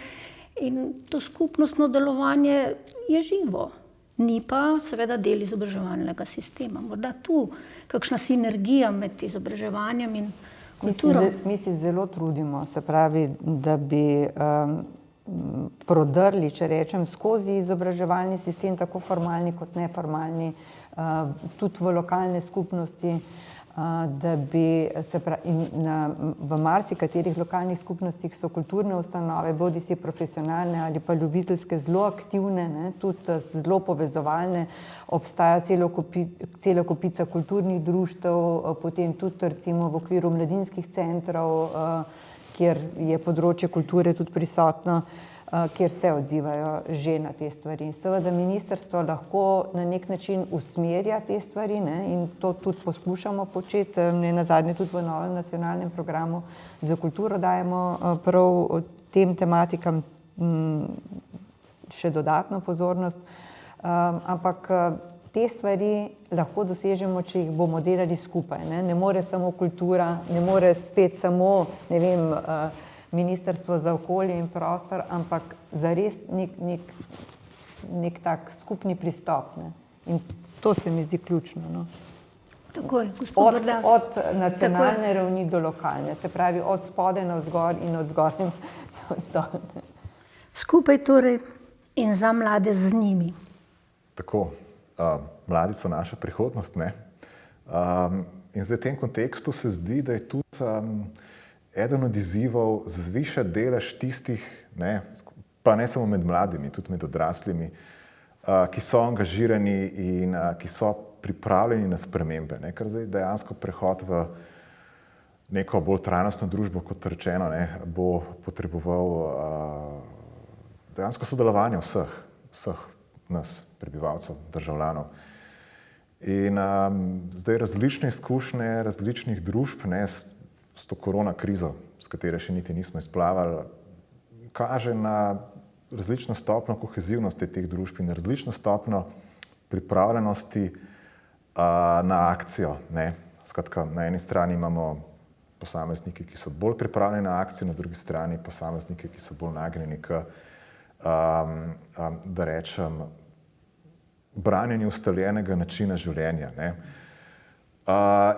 in to skupnostno delovanje je živo. Ni pa seveda del izobraževalnega sistema. Morda tu kakšna sinergija med izobraževanjem in kulturo. Mi si zelo trudimo, se pravi, da bi prodrli, če rečem, skozi izobraževalni sistem, tako formalni kot neformalni, tudi v lokalne skupnosti, da bi se v marsikaterih lokalnih skupnostih so kulturne ustanove, bodisi profesionalne ali pa ljubiteljske, zelo aktivne, tudi zelo povezovalne. Obstaja cela kopica kulturnih društev, potem tudi recimo v okviru mladinskih centrov, kjer je področje kulture tudi prisotno, kjer se odzivajo že na te stvari. Seveda ministrstvo lahko na nek način usmerja te stvari in to tudi poskušamo početi. Nenazadnje tudi v novem nacionalnem programu za kulturo dajemo prav tem tematikam še dodatno pozornost. Ampak te stvari lahko dosežemo, če jih bomo delali skupaj. Ne more samo kultura, ne more spet samo, ne vem, Ministrstvo za okolje in prostor, ampak zares nek tak skupni pristop. In to se mi zdi ključno. Takoj, gospod Brdaž. Od nacionalne ravni do lokalne, se pravi od spodaj navzgor in od zgoraj navzdol. Skupaj torej in za mlade z njimi. Tako, mladi so naša prihodnost, ne? In zdaj v tem kontekstu se zdi, da je tudi eden od izzivov zvišati delež tistih, pa ne samo med mladimi, tudi med odraslimi, ki so angažirani in ki so pripravljeni na spremembe. Ker zdaj dejansko prehod v neko bolj trajnostno družbo, kot rečeno, bo potreboval dejansko sodelovanje vseh nas, prebivalcev, državljanov. In zdaj različne izkušnje različnih družb, s to korona krizo, s katere še niti nismo izplavali, kaže na različno stopnjo kohezivnosti teh družb in na različno stopnjo pripravljenosti na akcijo. Skratka, na eni strani imamo posamezniki, ki so bolj pripravljeni na akcijo, na drugi strani posamezniki, ki so bolj nagnjeni k, da rečem, branjenju ustaljenega načina življenja, ne.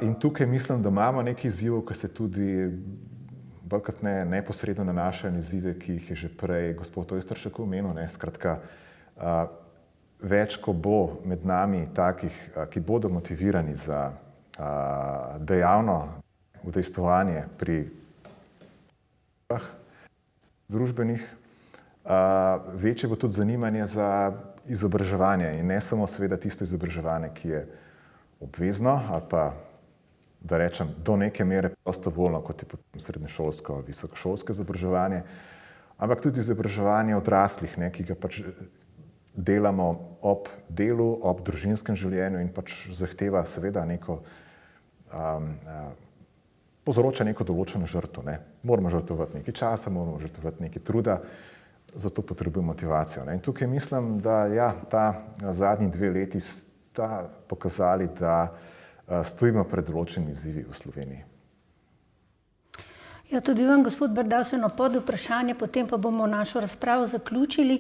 In tukaj mislim, da imamo nekaj izzivov, ki se tudi bolj kot ne neposredno nanašajo na izzive, ki jih je že prej gospod Ojsteršek omenil, ne. Skratka, več, ko bo med nami takih, ki bodo motivirani za dejavno udejstvovanje pri družbenih, večje bo tudi zanimanje za izobraževanje in ne samo seveda tisto izobraževanje, ki je obvezno ali pa, da rečem, do neke mere prostovoljno, kot je potem srednješolsko, visokošolsko izobraževanje, ampak tudi izobraževanje odraslih, ne, ki ga pač delamo ob delu, ob družinskem življenju in pač zahteva seveda neko, povzroča neko določeno žrtvo, ne. Moramo žrtvovati nekaj časa, moramo žrtvovati nekaj truda, zato potrebujemo motivacijo, ne. In tukaj mislim, da ja, ta zadnji 2 leti sta pokazali, da stojimo pred določenimi izzivi v Sloveniji. Ja, tudi vam, gospod Brdaus, eno podvprašanje, potem pa bomo našo razpravo zaključili.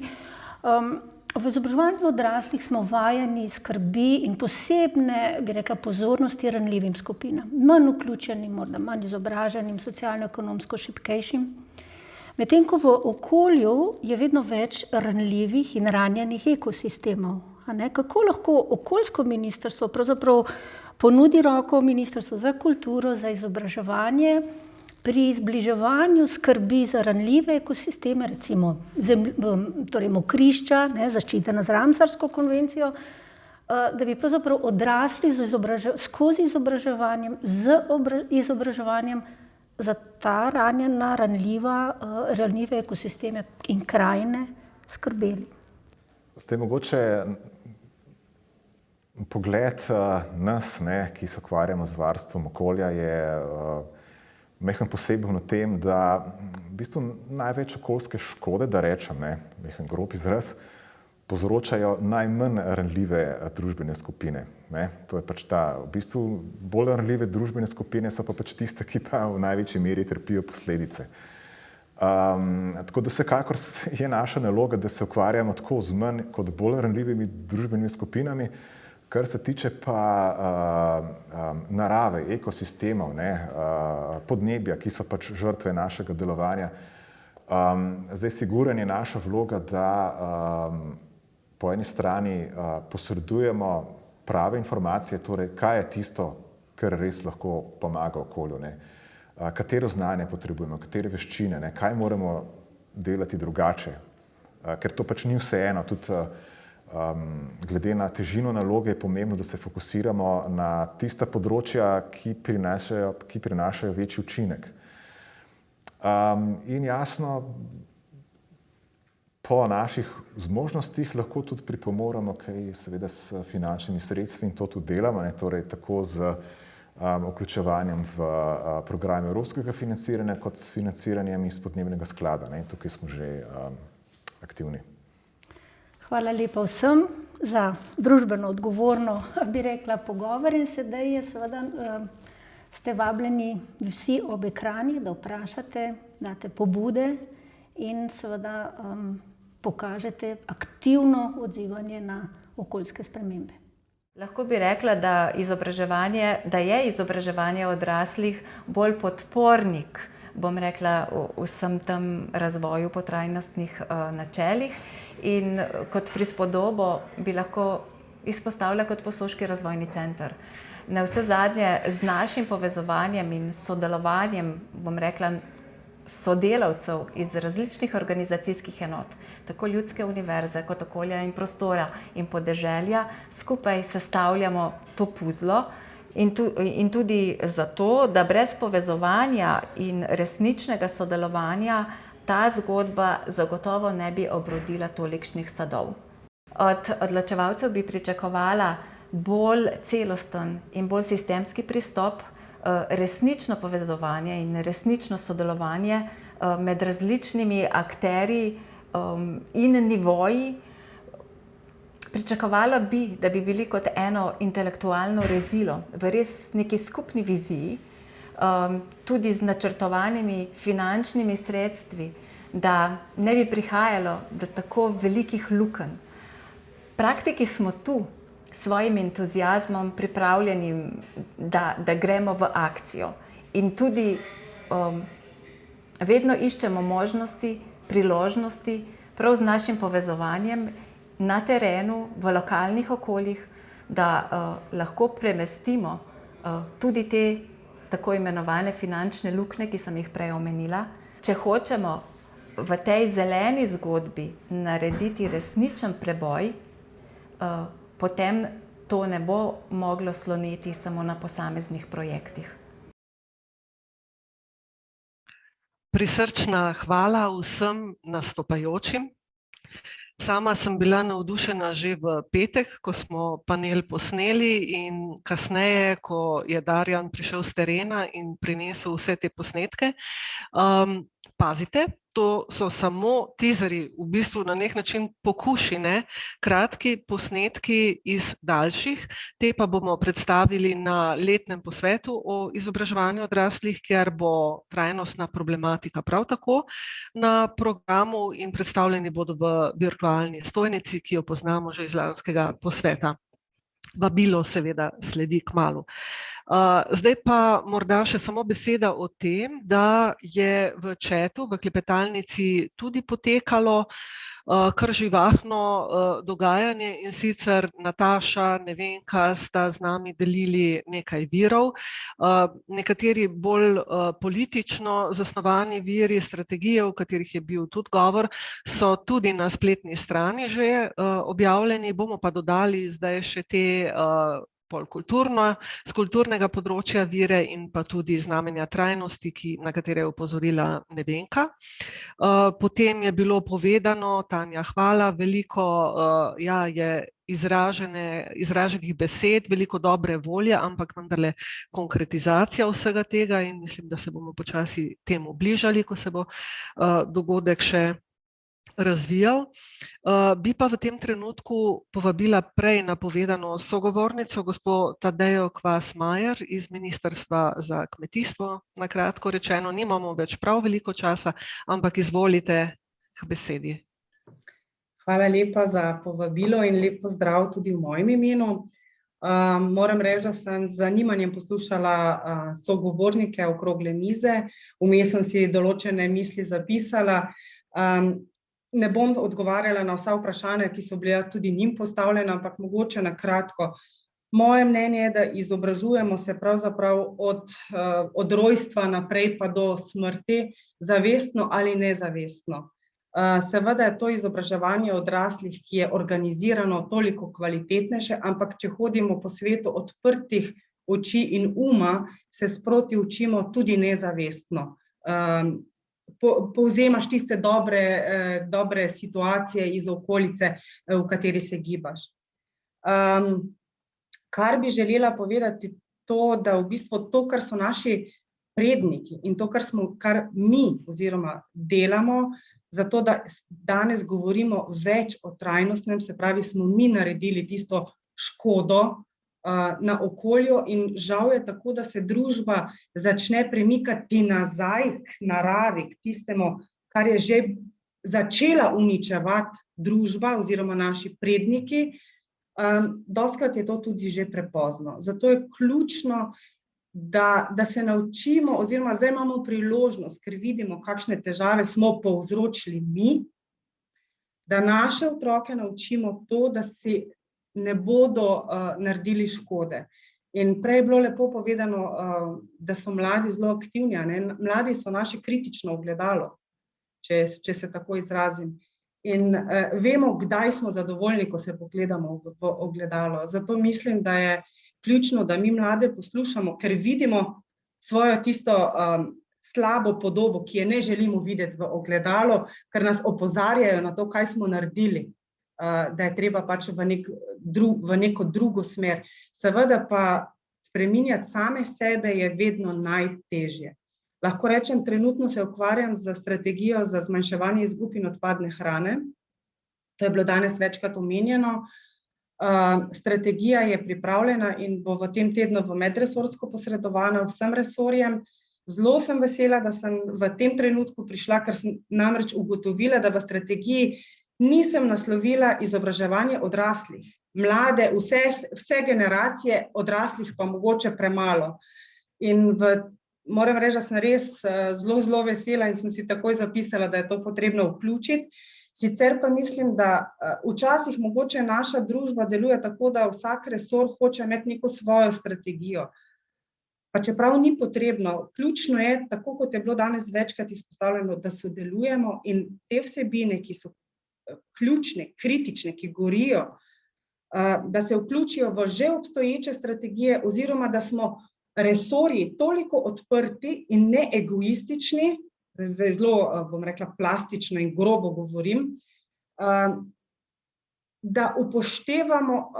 V izobraževanju odraslih smo vajeni skrbi in posebne, bi rekla, pozornosti ranljivim skupinam, manj vključenim, morda manj izobraženim, socialno-ekonomsko šibkejšim. Medtem ko v okolju je vedno več ranljivih in ranjenih ekosistemov. Kako lahko okoljsko ministrstvo pravzaprav ponudi roko Ministrstvu za kulturo, za izobraževanje pri zbliževanju skrbi za ranljive ekosisteme, recimo torej mokrišča, zaščitena z Ramsarsko konvencijo, da bi pravzaprav odrasli skozi izobraževanjem, z izobraževanjem za ta ranjena, ranljive ekosisteme in krajine skrbeli. Zdaj mogoče pogled nas, ki se ukvarjamo z varstvom okolja, je mehen poseben v tem, da v bistvu največ okoljske škode, da rečem, mehen grob izraz, povzročajo najmanj ranljive družbene skupine. To je pač v bistvu bolj ranljive družbene skupine so pa pač tiste, ki pa v največji meri trpijo posledice. Tako da vsekakor je naša naloga, da se ukvarjamo tako z manj kot bolj ranljivimi družbenimi skupinami. Kar se tiče pa narave, ekosistemov, podnebja, ki so pač žrtve našega delovanja, zdaj sigurno je naša vloga, da po eni strani posredujemo prave informacije, torej kaj je tisto, kar res lahko pomaga okolju, katero znanje potrebujemo, katere veščine, kaj moramo delati drugače, ker to pač ni vseeno, tudi glede na težino naloge je pomembno, da se fokusiramo na tista področja, ki prinašajo večji učinek. In jasno, po naših zmožnostih lahko tudi pripomoremo kaj seveda s finančnimi sredstvi in to tudi delamo, torej tako z vključevanjem v program evropskega financiranja kot s financiranjem iz podnebnega sklada. Tukaj smo že aktivni. Hvala lepa vsem za družbeno odgovorno, bi rekla, pogovor in sedaj je seveda ste vabljeni vsi ob ekranih, da vprašate, date pobude in seveda pokažete aktivno odzivanje na okoljske spremembe. Lahko bi rekla, da je izobraževanje odraslih bolj podpornik, bom rekla, vsem tem razvoju po trajnostnih načelih. In kot prispodobo bi lahko izpostavila kot Posoški razvojni center. Navsezadnje z našim povezovanjem in sodelovanjem, bom rekla, sodelavcev iz različnih organizacijskih enot, tako Ljudske univerze kot Okolja in prostora in podeželja, skupaj sestavljamo to puzlo in tudi zato, da brez povezovanja in resničnega sodelovanja ta zgodba zagotovo ne bi obrodila tolikšnih sadov. Od odločevalcev bi pričakovala bolj celosten in bolj sistemski pristop, resnično povezovanje in resnično sodelovanje med različnimi akterji in nivoji. Pričakovala bi, da bi bili kot eno intelektualno rezilo v res neki skupni viziji, tudi z načrtovanimi finančnimi sredstvi, da ne bi prihajalo do tako velikih lukenj. Praktiki smo tu s svojim entuziazmom pripravljeni, da gremo v akcijo. In tudi vedno iščemo možnosti, priložnosti, prav z našim povezovanjem na terenu, v lokalnih okoljih, da lahko premestimo tudi te tako imenovane finančne luknje, ki sem jih prej omenila. Če hočemo v tej zeleni zgodbi narediti resničen preboj, potem to ne bo moglo sloneti samo na posameznih projektih. Prisrčna hvala vsem nastopajočim. Sama sem bila navdušena že v petek, ko smo panel posneli, in kasneje, ko je Darjan prišel s terena in prinesel vse te posnetke. Pazite, to so samo teaserji, v bistvu na nek način pokušine, kratki posnetki iz daljših. Te pa bomo predstavili na letnem posvetu o izobraževanju odraslih, kjer bo trajnostna problematika prav tako na programu, in predstavljeni bodo v virtualni stojnici, ki jo poznamo že iz lanskega posveta. Vabilo seveda sledi kmalu. Zdaj pa morda še samo beseda o tem, da je v chatu, v klepetalnici tudi potekalo kar živahno dogajanje, in sicer Nataša, Nevenka sta z nami delili nekaj virov. Nekateri bolj politično zasnovani viri, strategije, o katerih je bil tudi govor, so tudi na spletni strani že objavljeni, bomo pa dodali zdaj še te z kulturnega področja vire in pa tudi znamenja trajnosti, na katere je opozorila Nevenka. Potem je bilo povedano, Tanja, hvala, veliko je izraženih besed, veliko dobre volje, ampak vendarle konkretizacija vsega tega, in mislim, da se bomo počasi temu bližali, ko se bo dogodek še razvijal. Bi pa v tem trenutku povabila prej napovedano sogovornico, gospod Tadejo Kvas Majer iz Ministrstva za kmetijstvo. Na kratko rečeno, nimamo več prav veliko časa, ampak izvolite k besedi. Hvala lepa za povabilo in lep pozdrav tudi v mojem imenu. Moram reči, da sem z zanimanjem poslušala sogovornike okrogle mize, vmes sem si določene misli zapisala. Ne bom odgovarjala na vsa vprašanja, ki so bila tudi njim postavljena, ampak mogoče na kratko. Moje mnenje je, da izobražujemo se pravzaprav od rojstva naprej pa do smrti, zavestno ali nezavestno. Seveda je to izobraževanje odraslih, ki je organizirano, toliko kvalitetnejše, ampak če hodimo po svetu odprtih oči in uma, se sproti učimo tudi nezavestno. Povzemaš tiste dobre situacije iz okolice, v kateri se gibaš. Kar bi želela povedati, to, da v bistvu to, kar so naši predniki in to, kar mi oziroma delamo, zato da danes govorimo več o trajnostnem, se pravi, smo mi naredili tisto škodo na okolju, in žal je tako, da se družba začne premikati nazaj k naravi, k tistemu, kar je že začela uničevati družba oziroma naši predniki. Dostikrat je to tudi že prepozno. Zato je ključno, da se naučimo, oziroma zdaj imamo priložnost, ker vidimo, kakšne težave smo povzročili mi, da naše otroke naučimo to, da si ne bodo naredili škode. In prej je bilo lepo povedano, da so mladi zelo aktivni. Mladi so naše kritično ogledalo, če se tako izrazim. In vemo, kdaj smo zadovoljni, ko se pogledamo v ogledalo. Zato mislim, da je ključno, da mi mlade poslušamo, ker vidimo svojo tisto slabo podobo, ki je ne želimo videti v ogledalo, ker nas opozarjajo na to, kaj smo naredili, da je treba pač v neko drugo smer. Seveda pa spreminjati same sebe je vedno najtežje. Lahko rečem, trenutno se ukvarjam z strategijo za zmanjševanje izgub in odpadne hrane. To je bilo danes večkrat omenjeno. Strategija je pripravljena in bo v tem tednu v medresorsko posredovana vsem resorjem. Zelo sem vesela, da sem v tem trenutku prišla, ker sem namreč ugotovila, da v strategiji nisem naslovila izobraževanje odraslih. Mlade, vse generacije, odraslih pa mogoče premalo. In moram reči, da sem res zelo vesela in sem si takoj zapisala, da je to potrebno vključiti. Sicer pa mislim, da včasih mogoče naša družba deluje tako, da vsak resor hoče imeti neko svojo strategijo. Pa čeprav ni potrebno, ključno je, tako kot je bilo danes večkrat izpostavljeno, da sodelujemo in te vsebine, ki so ključne, kritične, ki gorijo, da se vključijo v že obstoječe strategije oziroma da smo resorji toliko odprti in ne egoistični, zdaj zelo, bom rekla, plastično in grobo govorim, da upoštevamo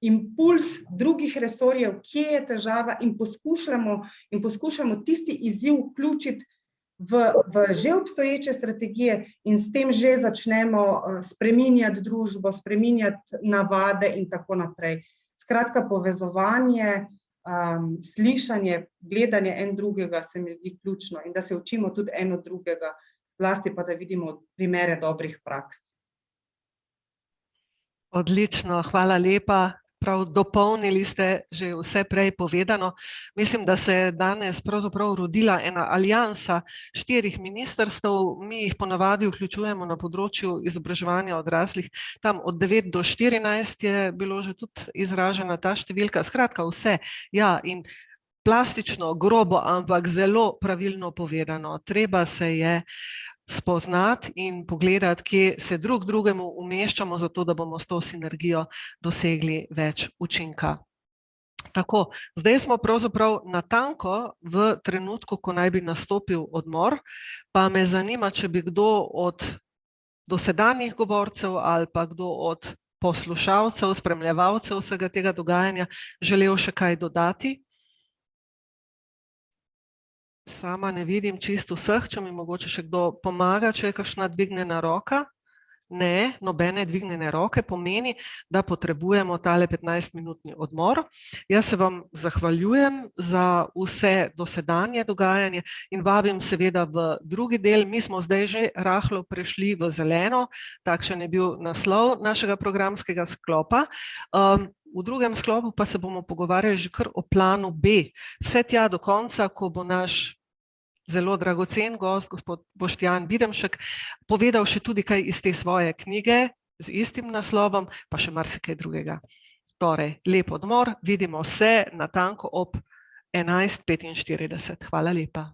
impuls drugih resorjev, kje je težava in poskušamo tisti izziv vključiti v že obstoječe strategije in s tem že začnemo spreminjati družbo, spreminjati navade in tako naprej. Skratka, povezovanje, slišanje, gledanje en drugega se mi zdi ključno in da se učimo tudi en od drugega, zlasti pa da vidimo primere dobrih praks. Odlično, hvala lepa. Prav dopolnili ste že vse prej povedano. Mislim, da se je danes pravzaprav rodila ena aliansa 4 ministrstev. Mi jih ponavadi vključujemo na področju izobraževanja odraslih. Tam od 9 do 14 je bilo že tudi izražena ta številka. Skratka vse, ja, in plastično, grobo, ampak zelo pravilno povedano. Treba se je spoznati in pogledati, kje se drug drugemu umeščamo, zato da bomo s to sinergijo dosegli več učinka. Tako, zdaj smo pravzaprav natanko v trenutku, ko naj bi nastopil odmor, pa me zanima, če bi kdo od dosedanjih govorcev ali pa kdo od poslušalcev, spremljevalcev vsega tega dogajanja želel še kaj dodati. Sama ne vidim čisto vseh, če mi mogoče še kdo pomaga, če je kakšna dvignjena roka. Ne, nobene dvignjene roke, pomeni, da potrebujemo tale 15-minutni odmor. Jaz se vam zahvaljujem za vse dosedanje dogajanje in vabim seveda v drugi del. Mi smo zdaj že rahlo prešli v zeleno, takšen je bil naslov našega programskega sklopa. V drugem sklopu pa se bomo pogovarjali že kar o planu B. Vse tja do konca, ko bo naš zelo dragocen gost, gospod Boštjan Videmšek, povedal še tudi kaj iz te svoje knjige z istim naslovom, pa še marsikaj drugega. Torej, lep odmor, vidimo se natanko ob 11:45. Hvala lepa.